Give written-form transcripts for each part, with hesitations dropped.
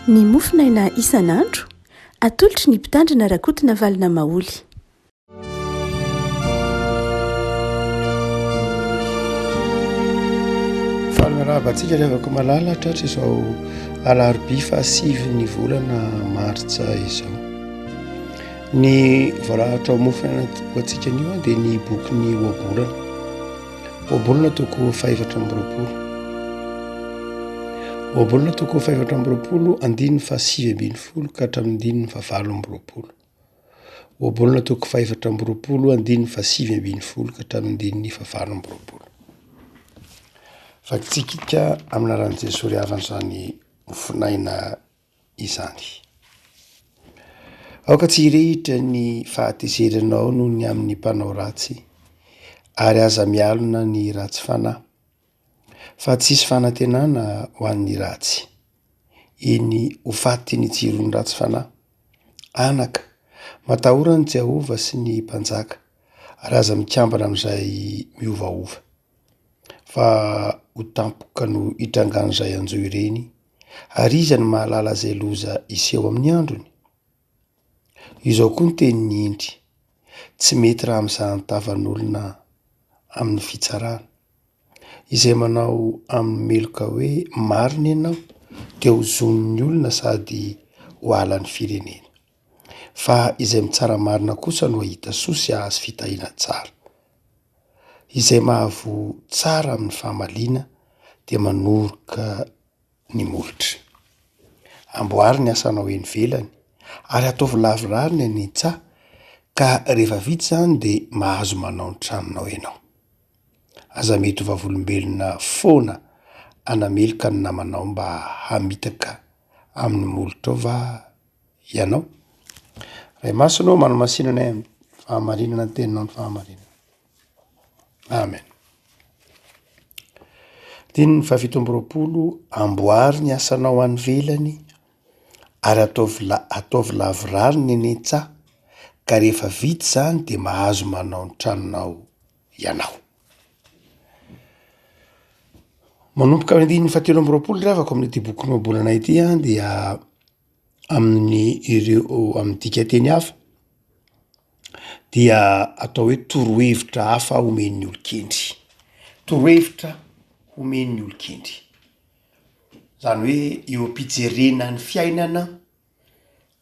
Ny mofinaina isan'andro atolotry ny mpitandrina rakotina valina maoly. Falmarabantsika revako malala tratra izao alarobia fa 7 volana martsa izao. Ny voarahatra ao mofinaina hoantsika anio dia ny boky ny oabolana. Oabolana toko 420. Oabolana toko 420 andininy fa 7 ka hatramin'ny fa 7. Oabolana toko 420 andininy fa 7 ka hatramin'ny fa 7. Fakitsikika aminaran'i Jesosy ry havan'izany mofinaina izany. Aoka tsy hirehitra ny fahatezerinao noho ny amin'ny mpanao ratsy, ary aza mialona ny ratsy fanahy, fa tsisy fanantenana ho an'ny ratsy. Eny ho faty ny jiron'ny ratsy fanahy. Anaka, matahora ny Jehova sy ny mpanjaka, ary aza mikambana amin'izay miovaova. Fa ho tampoka no hitrangan'izay anjo ireny, ary iza ny mahalala izay loza iseho amin'ny androny. Izao koa ny tenin'ny Indry, tsy mety raha amin'izany tavan'olona amin'ny fitsarana, izay manao amin'ny meloka hoe marina ianao dia ho zon'ny olona sady ho alan'ny firenena. Fa izay mitsara marina kosa no hahita soa sy ahazo fitahiana tsara. Izay mahavoa tsara amin'ny fahamaliana dia manoroka ny molotra. Amboary ny asanao eny velany, ary ataovy lavorary ny any-tsaha, ka rehefa vita izany dia mahazo manao ny tranonao ianao. Aza mety ho vavolombelona foana anameloka ny namanao mba hamitaka amin'ny molotra ao va ianao? Ray masonao manomasinana amin'ny fahamarinana ny teninao ny fahamarinana. Amen. Dininy fa 7 amboary ny asanao any velany, ary ataovy lavorary ny eny-tsaha, ka rehefa vita izany dia mahazo manao ny tranonao ianao. Manomboka amin'ny dininy fa 7 revako amin'ity boky oabolana ity dia amin'ny dika teny hafa dia atao hoe torohevitra hafa omen'ny olon-kendry. Torohevitra omen'ny olon-kendry. Zany hoe eo am-pijerena ny fiainana,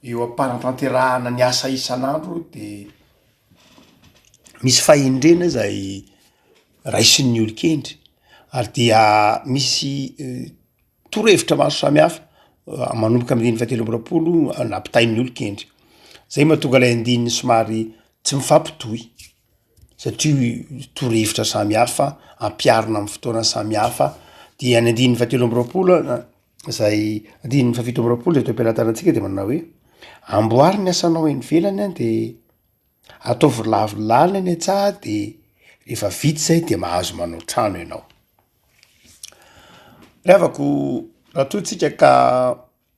eo am-panatanterahana ny asa isan'andro dia misy fahendrena izay raisin'ny olon-kendry, ary dia misy torohevitra maro samihafa manomboka amin'ny dininy fa 7 nampitahin'ny olon-kendry. Zay mahatonga ilay andininy somary tsy mifampitohy, satria torohevitra samihafa ampiarina amin'ny fotoana samihafa. Dia any andininy fa 7 izay andininy fa 7 izay toam-pianarana antsika dia manao hoe amboary ny asanao eny velany dia ataovy lavolala ny an-tsaha, dia rehefa vita izay dia mahazo manao trano ianao. Revako raha toa tsika ka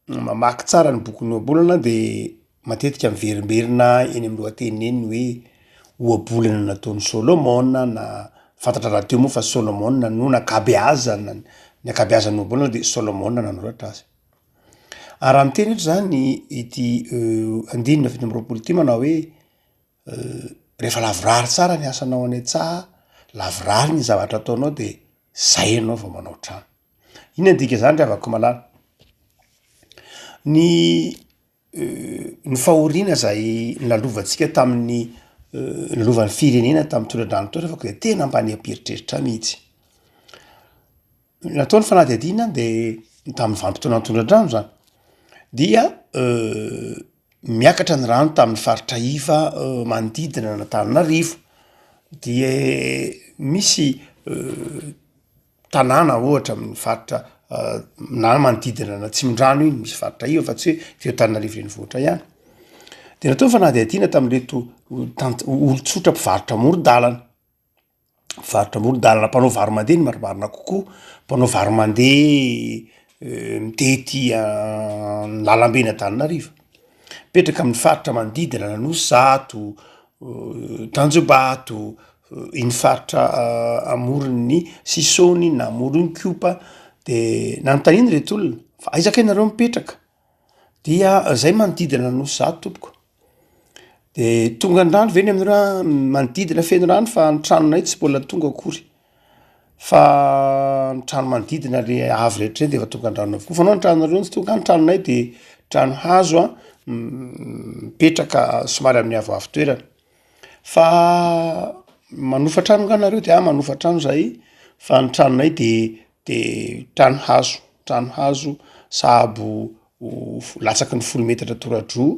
mamaky tsara ny boky ny oabolana dia matetika miverimberina eny amin'ny lohateny eny hoe oabolana nataon'ny Sôlômôna, na fantatra raha teo moa fa Sôlômôna no nakabeazana, ny akabeazan'ny oabolana dia Sôlômôna nanoratra azy. Ary raha miteny eto zany ity andininy 7 ity manao hoe rehefa lavorary tsara ny asanao any an-tsaha, lavorary ny zavatra ataonao dia zay ianao vao manao trano. Ina dika zany revako malala? Ny fahoriana izay nilalovantsika tamin'ny nilalovan'ny firenena tamin'ny tondradrano teo revako dia tena mba niampieritreritra mihitsy. Nataony fanadihadiana dia tamin'ny vanim-potoana ny tondradrano zany, dia miakatra ny rano tamin'ny faritra iva manodidina Antananarivo. Dia misy tanàna ohatra amin'ny faritra na manodidina na Tsimondrano iny misy faritra iva, fa tsy hoe teo Antananarivo renivohitra ihany. Dia natao ny fanadihadiana tamin'ireto olon-tsotra mpivarotra amoron-dalana. Mpivarotra amoron-dalana, mpanao vary mandeha ny marimarina kokoa, mpanao vary mandeha mitety ny lalam-be Antananarivo. Petraka amin'ny faritra manodidina Nanosato, Tanjobato, iny faritra amoron'ny Sisony na amoron'ny Kopa, dia nanontaniana ireto olona fa aizaka ianareo mipetraka? dia zay manodidina nosy za tompoko de tonga andrano veny amin'ra manodidina feno rano fa ny tranonay tsy mbola tonga akory fa ny trano manodidina le avy rehetra reny de efa tonga andrano avokoa fa anao ny tranonareo tsy tonga ny tranonay de trano hazo a mipetraka somary amin'ny avoavo toerana fa manofa trano nganareo de manofa trano zay fa ny tranonay de trano hazo sahabo latsaky ny 10 metatra toradroa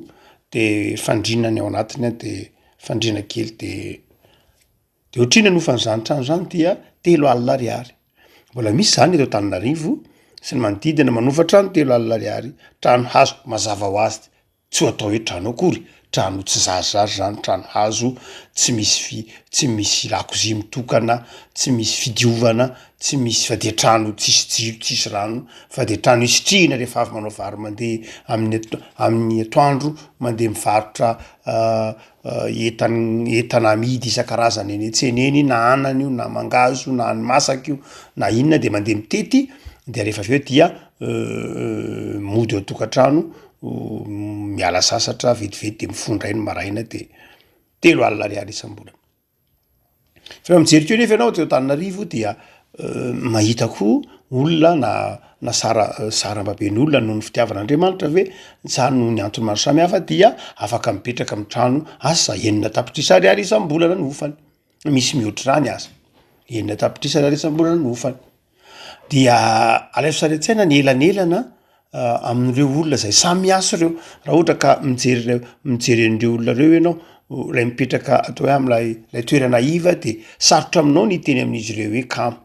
de fandrinany ao anatiny a de fandrina kely de ohatriny anofan'izany trano zany dia 3 alina ariary mbola misy zany eto Antananarivo sy ny manodidina manofa trano 3 alina ariary trano hazo mazava ho azy tsy ho atao hoe trano akory trano tsy zarizary zany trano hazo tsy misy lakozia mitokana tsy misy fidiovana tsy misy fa de trano tsisy jiro tsisy rano fa de trano isitrihana rehefa avy manao vary mandeha amin'ny atoandro mandeha mivarotra entana amidy isan-karazany eny an-tsena eny na anana io na mangazo na hany-masaka io na inona de mandeha mitety de rehefa aveo dia mody eo tokantrano miala sasatra vetivety de mifondra iny maraina de 3 alina ariary isam-bolana fa mijery keo nefa ianao teo Antananarivo dia mahita koa olona na saram-baben'olona noho ny fitiavan'Andriamanitra ve sa noho ny antony maro samihafa dia afaka mipetraka amin'ny trano asa 9 tapitrisa ariary isam-bolana ny ofany misy mihoatra rany aza 9 tapitrisa ariary isam-bolana ny ofany dia alefa saretsaina ny elanelana amin'ireo olona zay samy miaso reo raha ohatra ka mijery an'ireo olona reo ianao lay mipetraka atao hoe am'lay toerana iva de sarotra aminao ny teny amin'izy ireo hoe kamo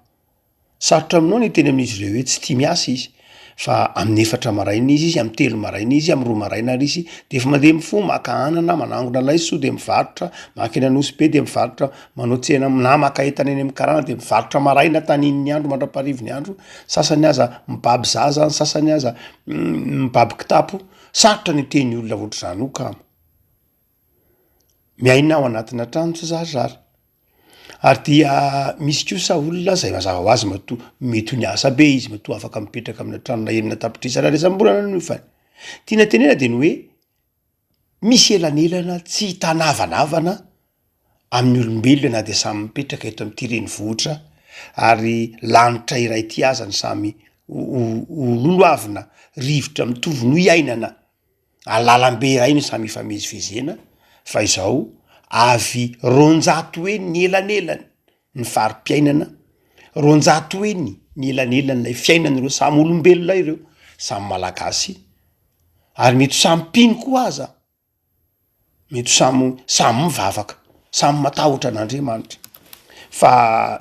sarotra aminao ny teny amin'izy ireo hoe tsy tia miasa izy fa amin'ny 4 maraina izy amin'ny 3 maraina izy amin'ny 2 maraina ary izy de efa mandeha mifo maka anana manangona laiso de mivarotra maka eny anosy be de mivarotra manao tsena na maka entana eny amin'ny karana de mivarotra maraina tanin'ny andro mandraparivo ny andro sasany aza mibaby zaza sasany aza mibaby kitapo sarotra ny teny olona ohatra zany ho kamo miaina ao anatina trano tsy zarizary ary dia misy kosa olona zay mazava ho azy mety ho ny asa be izy mety ho afaka mipetraka amina tranona 9 tapitrisa ariary isam-bolana ny ofany tiana tenena de ny hoe misy elanelana tsy tanavanavana amin'ny olombelona na de samy mipetraka eto amin'ity renivohitra ary lanitra iray ty aza ny samy loloavina rivotra mitovy no iainana alalambe iray no samy ifamezivezena fa izao avy 200 hoe ny elanelany ny farim-piainana 200 hoe ny elanelany lay fiainan'ireo samy olombelona ireo samy malagasy ary mety samy pino koa aza mety samy mivavaka samy matahotra an'Andriamanitra fa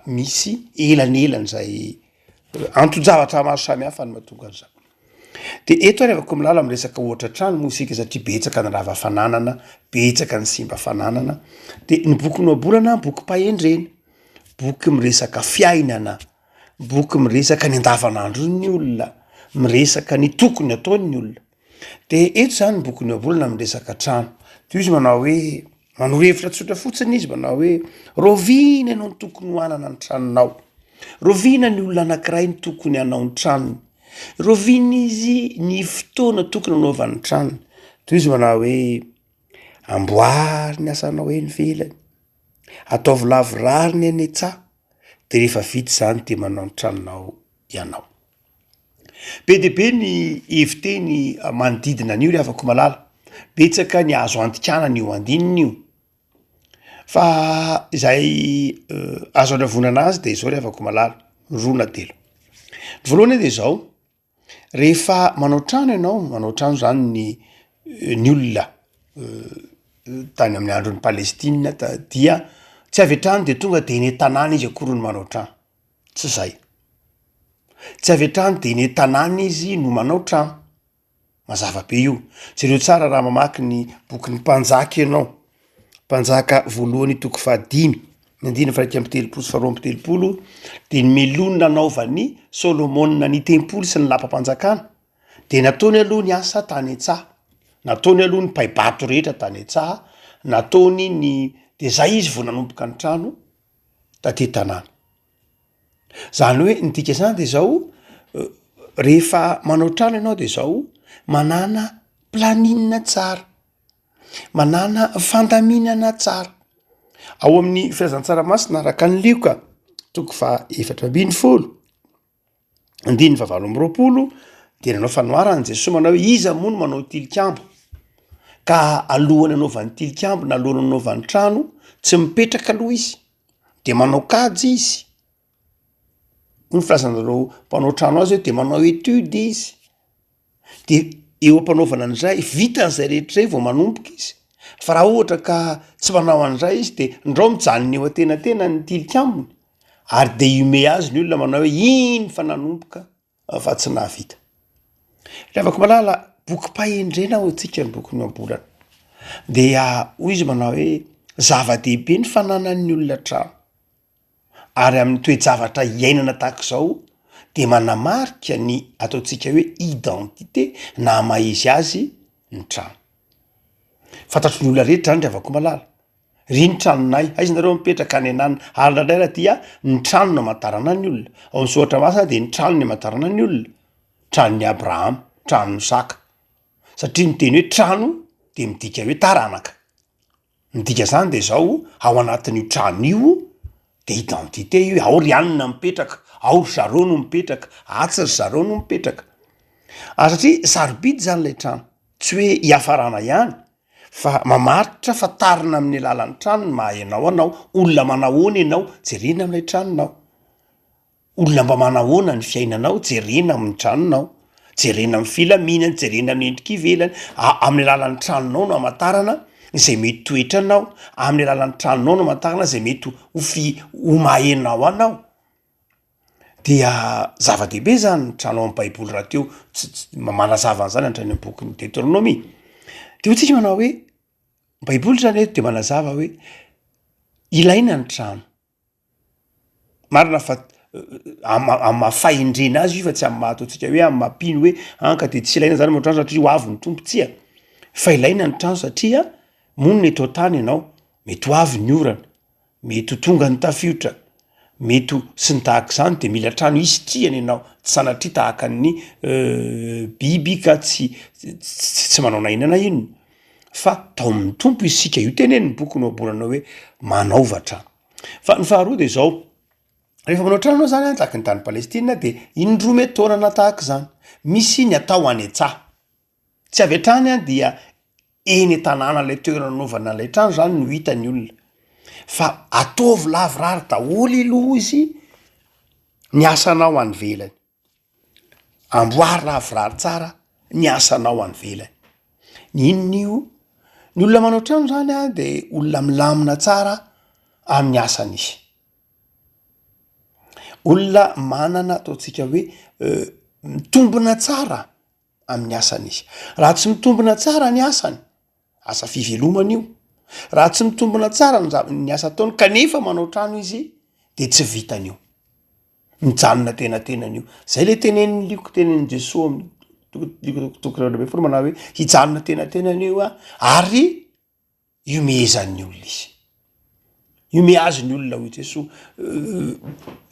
misy elanelany zay antojavatra maro samihafa ny mahatonga an'izany de eto ary avako milala am'resaka ohatra trano moa isika satria betsaka ny rava fananana betsaka ny simba fananana de ny boky noabolana boky pahendrena boky miresaka fiainana boky miresaka ny andavanandro ny olona miresaka ny tokony ataony olona de eto zany ny boky noabolana miresaka trano de izy manao hoe manorevitra tsotra fotsiny izy manao hoe rovina ianao ny tokony ho anana ny tranonao rovina ny olona anankiray ny tokony hanao ny tranony rovina izy ny fotoana tokony anaovan'ny tranony to izy manao hoe amboary ny asanao eny velany ataovy lavorary ny eny tsa de rehefa vita zany de manao ny tranonao ianao be de be ny heviteny manodidina an'io ry afako malala betsaka ny azo andikanana io andinina io fa izay azo anavonana azy de izao ry afako malala rona telo ny voalohany de zao rehefa manao trano zany ny olona tany amin'ny andron'ny Palestina dia tsy avy trano de tonga de eny tanàna izy akory no manao trano tsy zay tsy avy trano de eny tanàna izy no manao trano mazava be io jereo tsara raha mamaky ny boky ny mpanjaka ianao mpanjaka voalohany toko 15 ny 9 de ny melonina anaovany Solomona ny tempoly sy ny lapa-panjakana de nataony aloha ny asa tany an-tsaha nataony aloha ny paibato rehetra tany an-tsaha nataony ny de zay izy vao nanomboka ny trano taty tanàna zany hoe ny dika zany de zao rehefa manao trano ianao de zao manana planinina tsara, manana fandaminana tsara. Ao amin'ny firazan-tsaramasina araka ny lioka 420 andiny 720 dia nanao fanoarana Jesosy manao hoe iza moa no manao tilikambo ka alohany anaovan'ny tilikambo na alohany anaovan'ny trano tsy mipetraka aloha izy de manao kajy izy. Ny firazan'ireo mpanao trano azy hoe de manao etude izy. De eo ampanaovana an'izay vita an'izay rehetra vao manomboka izy. Fa raha ohatra ka tsy manao an'izay izy de ndrao mijanona eo an-tenatena ny tilikambony ary de iome azy ny olona manao hoe iny fa nanomboka fa tsy nahavita. Levako malala boky pahendrena ho antsika ny boky ny ambolana. Dia hoy izy manao hoe zava-dehibe ny fananan'ny olona trano. Ary amin'ny toe-javatra iainana tahaka izao de manamarika ny ataontsika hoe identité na maha-izy azy ny trano. Fantatro ny olona rehetra zany levako malala. Ry ny tranonay, aiza nareo mipetraka any anana ary indraindray dia ny trano no amantarana ny olona. Ao amin'ny soratra masina dia ny trano no amantarana ny olona. Tranon'ny Abraham, tranon'ny Saka. Satria miteny hoe trano dia midika hoe taranaka. Midika zany dia zao ao anatin'io trano io dia identité io, ao ry anina mipetraka, ao ry zareo no mipetraka, atsy ry zareo no mipetraka. Satria sarobidy zany ilay trano, tsy hoe hiafarana ihany fa mamaritra fa tarina amin'ny alalan'ny trano ny maha ianao anao, olona manahoana ianao jerena amin'ilay tranonao. Olona mba manahoana ny fiainanao jerena amin'ny tranonao, jerena amin'ny filaminana, jerena amin'ny endrika ivelany, amin'ny alalan'ny tranonao no amantarana izay mety toetranao, amin'ny alalan'ny tranonao no amantarana izay mety ho maha-enao anao. Dia zava-dehibe zany ny trano amin'ny baiboly raha teo manazava an'izany antrany amin'ny boky ny Deutéronomie. De hotsika manao hoe baiboly zany eto de manazava hoe ilaina ny trano. Marina fa amin'ny mahafahendrena azy io fa tsy amin'ny mahataontsika hoe amin'ny mampino hoe anka de tsy ilaina zany trano satria ho avy ny tompo tsia. Fa ilaina ny trano satria mono mety ao tany ianao, mety ho avy ny orana, mety ho tonga ny tafiotra, mety ho sy ny tahaka izany de mila trano isitriana ianao, tsy sanatria tahaka ny biby ka tsy manao nainana inona. Fa tao amin'ny tompo isika io teneny ny boky no abolana hoe manaova trano. Fa ny faharoa de zao, rehefa manao trano anao zany tahaka ny tany Palestina de indroa taonana tahaka izany. Misy ny atao any an-tsaha. Tsy avy hatrany dia eny tanàna ilay toerana nanaovana ilay trano zany no hitan'ny olona. Fa ataovy lavorary daholo aloha izy ny asanao any velany. Amboary lavorary tsara ny asanao any velany. Ny inona io? Ny olona manao trano zany de olona milamina tsara amin'ny asany izy. Olona manana ataontsika hoe mitombona tsara amin'ny asany izy. Raha tsy mitombona tsara ny asany, asa fivelomana io. Raha tsy mitombona tsara ny asa ataony kanefa manao trano izy de tsy vitany io. Mijanona tenatenany io. Zay le tenenin'ny lioko tenenin'ny Jesosy amin'ny manao hoe hijanona tenatenany io ary iomezan'ny olona izy. Iome azy ny olona hoy Jesosy.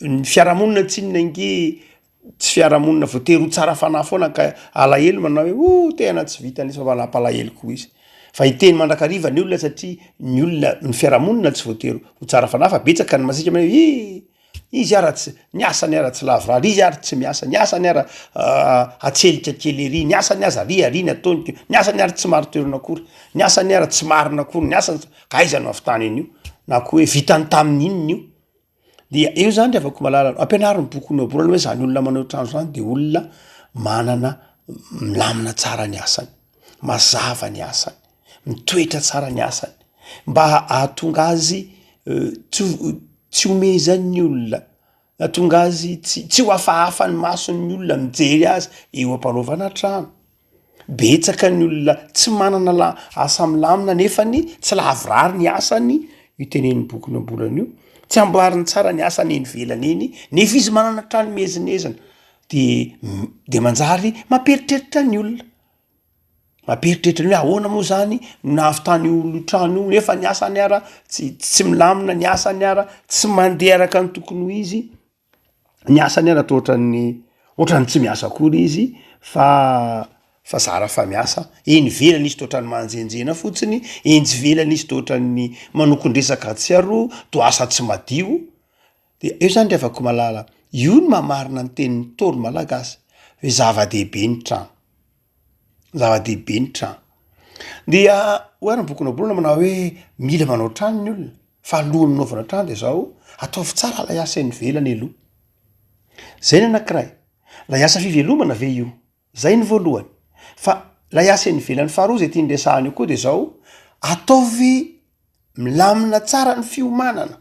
Ny fiarahamonina tsy inona inge tsy fiarahamonina voatery ho tsara fanahy foana ka alahelo manao hoe tena tsy vitany izy fa manam-palahelo koa izy. Fa hiteny mandrakariva ny olona satria ny olona ny fiarahamonina tsy voatery ho tsara fanahy fa betsaka ny masika hoe izy ara tsy ny asany ara tsy lavorary, izy ara tsy miasa, ny asany ara atselika kely ery, ny asany aza ry nataony, ny asany ara tsy maro toerana akory, ny asany ara tsy marina akory, ny asany kaiza no avitany an'io na koa hoe vitany tamin'ny inona io. Dia eo zany afaka malala ampianariny boky ny abolana hoe zany olona manao trano zany de olona manana milamina tsara ny asany, mazava ny asany, mitoetra tsara ny asany mba ahatonga azy tsy omezan'ny olona, ahatonga azy tsy ho hafahafa ny mason'ny olona mijery azy eo ampanaovana trano. Betsaka ny olona tsy manana asa milamina nefany tsy lavorary ny asany io tenen'ny boky ny ambolana io. Tsy amboariny tsara ny asany eny velany eny nefa izy manana trano mezinezana de manjary mamperitreritra ny olona. Mamperitreritra ny hoe ahoana moa zany nahavitany olo trano io nefa ny asany ara tsy milamina, ny asany ara tsy mandeha araka ny tokony ho izy, ny asany ara ohatrany tsy miasa akory izy fa fa zara fa miasa eny velany izy toatra ny manjenjena fotsiny enjy velany izy toatra ny manokondresaka tsiaroa to asa tsy madio de eo zany ry avako malala io ny mamarina ny tenin'ny tolo malagasy hoe zava-dehibe ny trano zava-dehibe ny trano dia oary ny bokona bolona manao hoe mila manao trano ny olona fa alohan'ny naovana trano de zao ataovy tsara lay asa eny velany aloha zay ny anankiray lay asa fivelomana ve io zay ny voalohany fa lay asa eny velany faharoa zay tia ndresahany io koa de zao ataovy milamina tsara ny fiomanana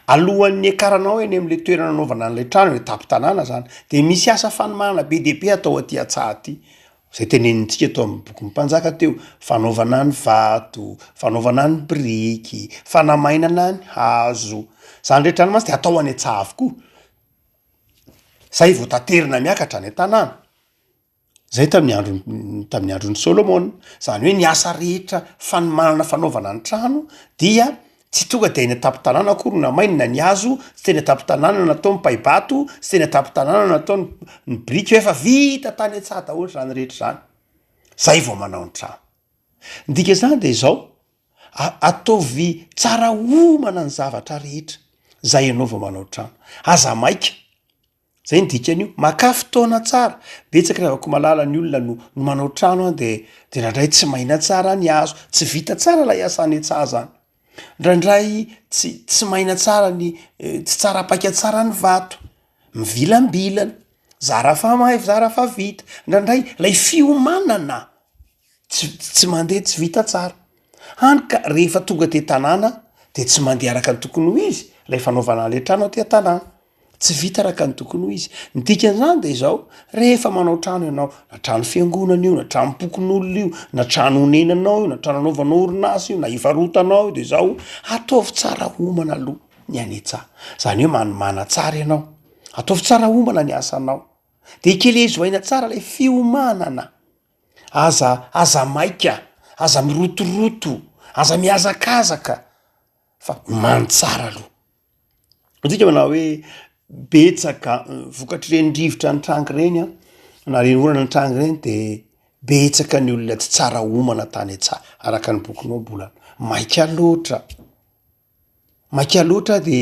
alohan'ny ekaranao eny am'le toerana anaovana an'lay trano hoe tapo-tanàna zany de misy asa fanomanana be dehibe atao aty atsaha aty zay tenenintsika atao amin'ny boky mpanjaka teo fanaovana ny vato fanaovana ny biriky fanamainana ny hazo zany rehetra ny masy de atao any atsaha avokoa zay vo taterina miakatra any an-tanàna zay tamin'ny andron'ny Solomon zany hoe ny asa rehetra fanomanana fanaovana ny trano dia tsy tonga de eny atapo-tanàna akory na mainina ny hazo sy teny atapo-tanàna natao ny paibato sy teny atapo-tanàna natao ny briky efa vita tany atsaha daholo zany rehetra zany zay vao manao ny trano ndika zany de zao ataovy tsara omana ny zavatra rehetra zay ianao vao manao trano aza maika zay ndikany io maka fotoana tsara betsaka rehavako malala ny olona no manao trano a de nandray tsy maina tsara ny hazo tsy vita tsara lay asany atsaha zany ndraindray tsy maina tsara ny tsy tsara paika tsara ny vato mivilambilana zara fa mahay zara fa vita ndraindray lay fiomanana tsy mandeha tsy vita tsara hany ka rehefa tonga te tanàna de tsy mandeha araka ny tokony ho izy lay fanaovana le trano aty an-tanàna tsy vita araka ny tokony ho izy ny dikan'izany de zao rehefa manao trano ianao na trano fiangonana io na trano pokon'olona io na trano honenanao io na trano anaovanao orinasa io na ivarotanao io de zao ataovy tsara omana aloha ny any an-tsaha zany hoe manomana tsara ianao ataovy tsara omana ny asanao de ikelezo aina tsara lay fiomanana aza maika aza mirotoroto aza miazakazaka fa omany tsara aloha dika manao hoe betsaka vokatry reny rivotra ny trangy reny a na reny orana ny trangy reny de betsaka ny olona tsy tsara omana tany atsaha araka ny bokinao bolana maika loatra de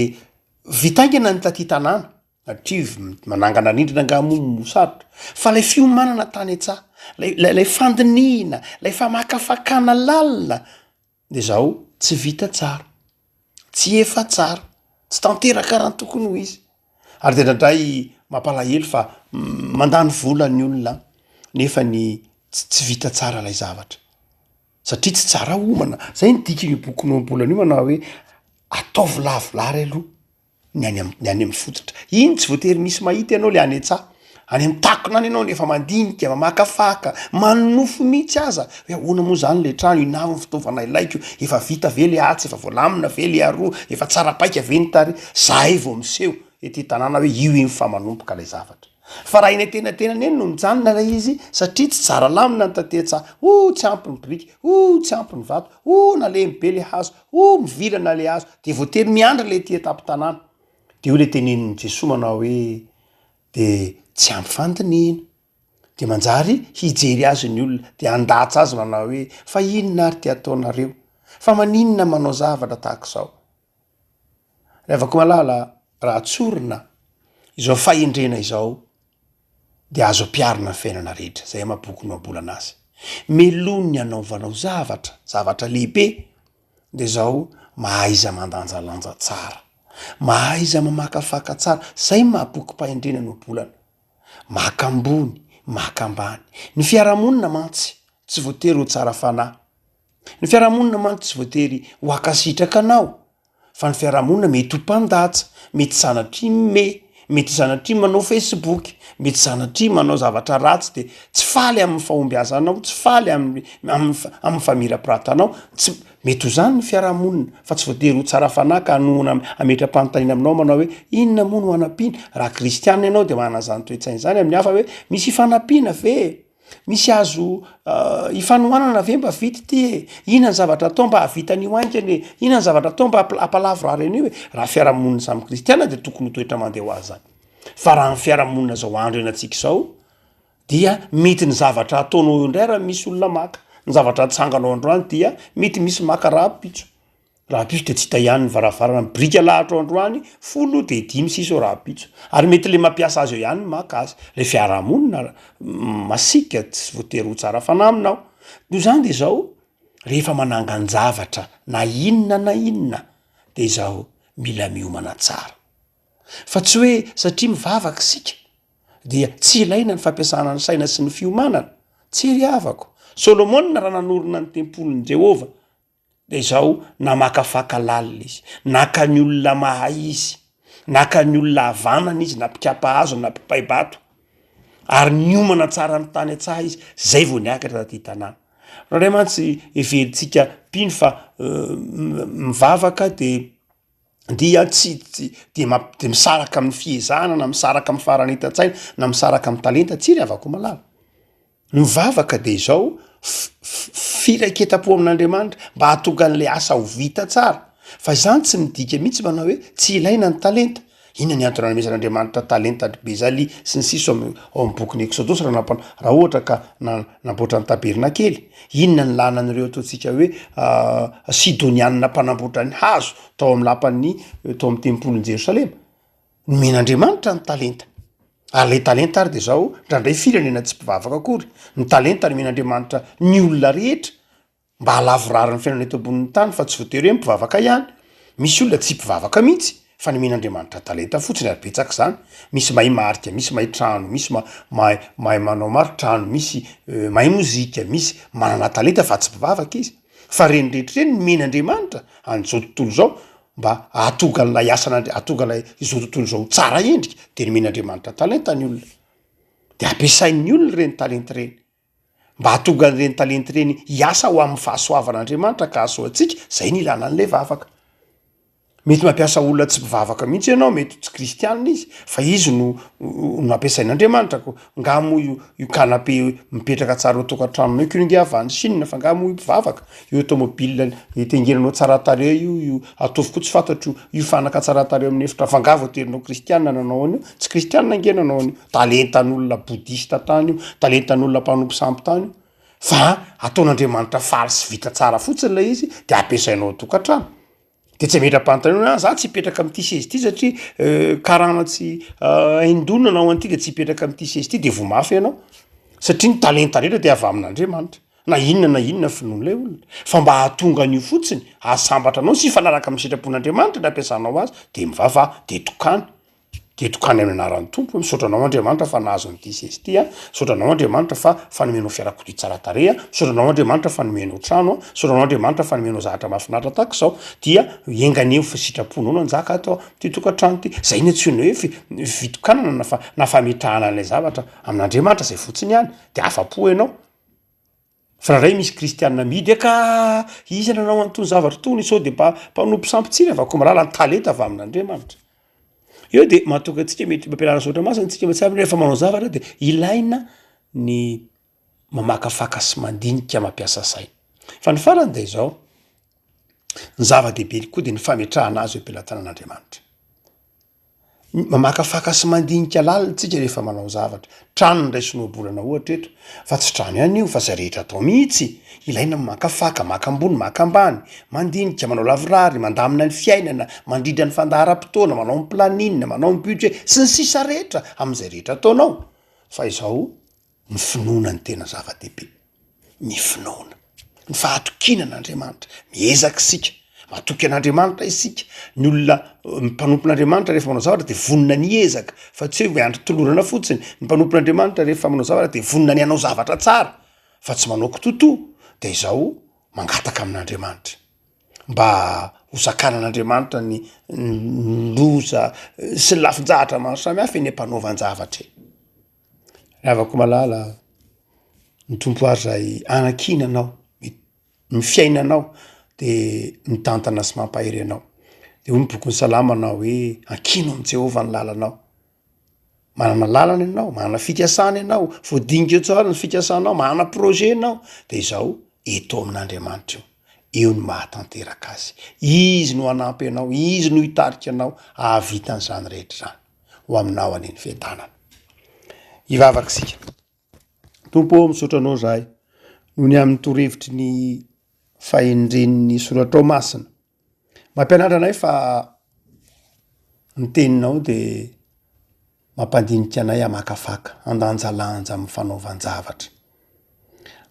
vitaingana ny taty tanàna satria manangana rindrina angamomosarotra fa lay fiomanana tany atsaha lay fandinihina lay famakafakana lalina de zao tsy vita tsara tsy efa tsara tsy tanteraka raha ny tokony ho izy ary de nandray mampalahelo fa mandany vola ny olona nefa ny tsy vita tsara lay zavatra satria tsy tsara omana zay ny dikany bokinao bolana io manao hoe ataovy lavolary aloha ny any amin'ny fototra iny tsy voatery misy mahita ianao le any an-tsaha any amin'ny takona any ianao nefa mandinika mamakafaka manofo mihitsy aza hoe ahoana moa zany le trano inavy ny fitaovana ilaiko efa vita ve le atsy efa voalamina ve le aroa efa tsara paika ve ny tary zay vao miseho ety tanàna hoe io iny fa manompoka lay zavatra fa raha iny tenatenany eny no mijanona lay izy satria tsy tsara lamina ny tatetsa tsy ampy ny briky tsy ampy ny vato nalemy be le hazo mivilana le hazo de voatery miandra le ty tapo-tanàna de io le tenenin'ny Jesoa manao hoe de tsy ampy fandinihina de manjary hijery azy ny olona de andatsy azy manao hoe fa inona ary ty ataonareo fa maninona manao zavatra tahak'izao rehavako malala raha tsorina izao fahendrena izao de azo ampiarina ny fiainana rehetra zay maboky no ambolana azy melony anaovanao zavatra lehibe de zao mahaiza mandanjalanja tsara mahaiza mamakafaka tsara zay mahaboky mpahendrena no bolana makambony makambany ny fiarahamonina mantsy tsy voatery ho tsara fanahy ny fiarahamonina mantsy tsy voatery ho akasitraka anao fa ny fiarahamonina mety ho mpandatsa mety sanatria mety sanatria manao Facebook mety sanatria manao zavatra ratsy de tsy faly amin'ny fahombiazanao tsy faly amin'ny famirapirantanao tsy mety ho zany ny fiarahamonina fa tsy voatery ho tsara fanahy ka anohana ametram-panontaniana aminao manao hoe inona moa no hanampiana raha kristianina ianao de manana zany toetsainy zany amin'ny hafa hoe misy fanampiana ve misy azo ifanohanana ve mba vity ty inona ny zavatra atao mba havitany oaingany inona ny zavatra atao mba ampalavro reny io raha fiarahamonina samy kristiana de tokony ho toetra mandeha ho azy zany fa raha ny fiarahamonina zao andro enatsika izao dia mety ny zavatra ataonao eo indray raha misy olona maka ny zavatra tsanganao androany dia mety misy maka rahapitso de tsy hita ihany ny varavarana brika lahatra androany folo de 5-6 rahapitso ary mety le mampiasa azy eo ihany ny maka azy le fiarahamonina masika tsy voatery ho tsara fanaminao no zany de zao rehefa manangan-javatra na inona de zao mila miomana tsara fa tsy hoe satria mivavaka sika dia tsy ilaina ny fampiasana ny saina sy ny fiomanana tsy ry havako Solomona raha nanorina ny tempolin'i Jehova de zao namakafaka lalina izy naka ny olona mahay izy naka ny olona avanana izy na mpikapa hazo na mpipaibato ary niomana tsara ny tany atsaha izy zay vao niakatra taty tanàna raha mantsy everitsika pino fa mivavaka dia tsy de misaraka amin'ny fiezana na misaraka amin'ny faranita-tsaina na misaraka amin'ny talenta tsy ry avako malala mivavaka de zao firaiketam-po amin'Andriamanitra mba hahatonga an'le asa ho vita tsara fa zany tsy midika mihitsy manao hoe tsy ilaina ny talenta inona ny antony nanomezan'Andriamanitra talenta Bezali sy ny sisa ao amin'ny bokin'ny Exodosy raha ohatra ka namboatra ny tabernakely inona ny lanan'ireo ataontsika hoe sidonianina mpanamboatra ny hazo tao amin'ny lapan'ny tao amin'ny tempolin'i Jerosalema nomen'Andriamanitra ny talenta ary le talenta ary de zao ndrandray firenena tsy mpivavaka akory ny talenta nomen'Andriamanitra ny olona rehetra mba halavorary ny fiainana eto ambonin'ny tany fa tsy voatery hoe mpivavaka ihany misy olona tsy mpivavaka mihitsy fa nomen'Andriamanitra talenta fotsiny ary betsaka zany misy mahay marika misy mahay trano misy mahay manao maritrano misy mahay mozika misy manana talenta fa tsy mpivavaka izy fa reny rehetra reny nomen'Andriamanitra an'izao tontolo zao mba ahatonga an'ilay asana ahatonga an'ilay izao tontolo zao tsara endrika de nomen'Andriamanitra talenta ny olona de ampiasain'ny olona reny talenta reny mba hahatonga an'ireny talenta reny hiasa ho amin'ny fahasoavan'Andriamanitra ka asoantsika zay ny ilana an'le vavaka mety mampiasa olona tsy mpivavaka mihitsy ianao mety tsy kristianina izy fa izy no ampiasain'Andriamanitra ko ngamo io kanape mipetraka tsara eo tokantranonao kiringiavany Chine fa ngamo io mpivavaka io automobile itengenanao tsara tare io ataovy ko tsy fantatro io fanaka tsara tare amin'ny efitra fangavo aterinao kristianina nanao an'io tsy kristianina angenanao an'io talentan'olona boudista tany io talentan'olona mpanompo sampy tany io fa ataon'Andriamanitra faly sy vita tsara fotsiny lay izy de ampiasainao tokantrano de tsy metra-panontaniana za tsy hipetraka amin'ity sezy ity satria karana tsy haindonina nao an'ity de tsy hipetraka amin'ity sezy ity de vo mafy ianao satria ny talenta rehetra de avy amin'Andriamanitra na inona finoan'ilay olona fa mba hahatonga an'io fotsiny ahasambatra anao sy fanaraka amin'ny sitrapon'Andriamanitra na ampiasanao azy de mivava de tokany amin'ny anaran'ny tompo misotranao Andriamanitra fa nahazo an'ity sezy ity misotranao Andriamanitra fa fanomenao fiarakodia tsara tareha misotranao Andriamanitra fa nomenao trano misotranao Andriamanitra fa nomenao zavatra mahafinaritra tahaka zao dia enganeho fa sitraponao nanjaka atao ty tokantrano ty zay ny antsoina hoe fitokanana na fametrahana an'ilay zavatra amin'Andriamanitra zay fotsiny ihany de afa-po ianao fa raha misy kristianina midy ka izy nanao an'itony zavatra tony sao de mpanompo sampitsiny avako malala ny talenta avy amin'Andriamanitra eo de mahatonga antsika mety mampianarana sotra masina antsika mba tsy aby rehefa manao zavatra de ilaina ny mamakafaka sy mandinika mampiasa saina fa ny farany de zao ny zava-dehibe koa de ny fametrahana azy eo am-pelantanan'Andriamanitra mamakafaka sy mandinika lalina tsika rehefa manao zavatra trano ndray sinoabolana ohatra eto fa tsy trano ihany io fa zay rehetra atao mihitsy ilaina makafaka makambony makambany mandinika manao lavorary mandamina ny fiainana mandrindra ny fandaharam-potoana manao ny planinina manao ny budget sy ny sisa rehetra amin'izay rehetra ataonao fa izao ny finoana ny tena zava-dehibe ny finoana ny fahatokinan'Andriamanitra miezaka sika matoky an'Andriamanitra isika ny olona mpanompon'Andriamanitra rehefa manao zavatra de vonina ny ezaka fa tsy hoe andro tolorana fotsiny ny mpanompon'Andriamanitra rehefa manao zavatra de vonina ny anao zavatra tsara fa tsy manao kitoto de izao mangataka amin'Andriamanitra mba hosakanan'Andriamanitra ny loza sy ny lafin-jahatra maro samihafa eny ampanaovan-javatra ravako malala ny tompo ary zay anakinanao ny fiainanao de mitantana sy mampahery anao de hoy ny bokin'ny Salama hoe ankino amin'ny Jehova ny lalanao manana lalana ianao manana fikasana ianao voadinika tsara ny fikasanao manana projet ianao de izao eto amin'Andriamanitra eo ny mahatanteraka azy izy no anampy ianao izy no hitarika anao ahavitan'izany rehetra zany ho aminao any ny fiadanana hivavaka sika tompo misaotra anao zahay noho ny amin'ny torevitry ny fahendren'ny soratrao masina mampianatra anay fa ny teninao de mampandinika anay amakafaka andanjalanja amin'ny fanaovan-javatra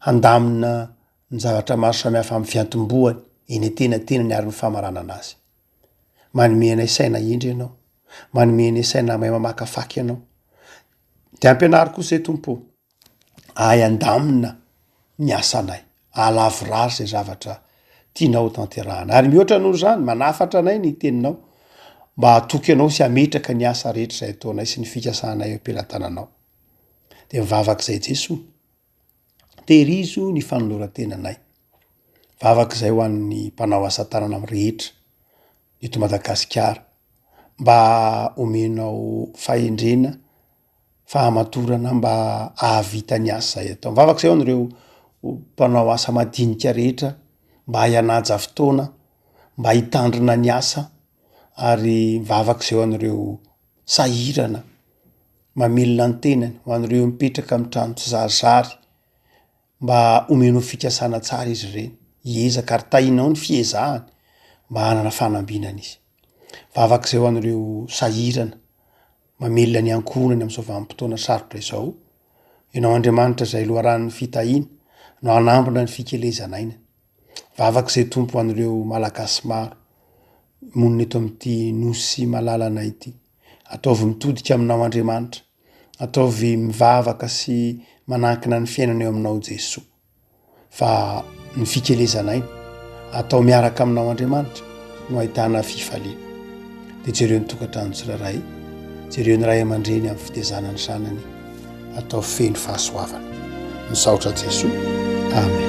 handamina ny zavatra maro samihafa amin'ny fiantomboany eny an-tenantenany ary ny famarana anazy manome anay saina indry ianao manome anay saina mahay mamakafaka ianao de ampianary kosa tompo ay andamina ny asanay alavorary zay zavatra tianao tanterahana ary mihoatra noho zany manafatra anay ny teninao mba atoky anao sy ametraka ny asa rehetra zay ataonay sy ny fikasanay eo am-pelantananao de mivavak'izay Jesoa terizo ny fanoloran-tenanay vavak'izay ho an'ny mpanao asa tanana amin'ny rehetra eto Madagasikara mba omenao fahendrena fahamatorana mba ahavita ny asa zay atao mivavak'izay ho an'ireo mpanao asa madinika rehetra mba hianaja fotoana mba hitandrina ny asa ary mivavak'izay ho an'ireo sahirana mamelona ny tenany ho an'ireo mipetraka amin'ny trano tsy zarizary mba omeno fikasana tsara izy ireny hiezaka ary tahinao ny fiezahany mba hanana fanambinana izy vavak'izay ho an'ireo sahirana mamelona ny ankohonany amin'izao vanim-potoana sarotra izao ianao Andriamanitra zay loharan'ny fitahiana no hanambona ny fikelezanaina vavak'izay tompo an'ireo malagasy maro monina eto amin'ity nosy malalana ity ataovy mitodika aminao Andriamanitra ataovy mivavaka sy manankina ny fiainana eo aminao Jesoa fa ny fikelezanaina atao miaraka aminao Andriamanitra no ahitana fifaliana de jereo ny tokantrano tsirairay jereo ny ray aman-dreny amin'ny fitezanany zanany atao feno fahasoavana misaotra Jesoa amen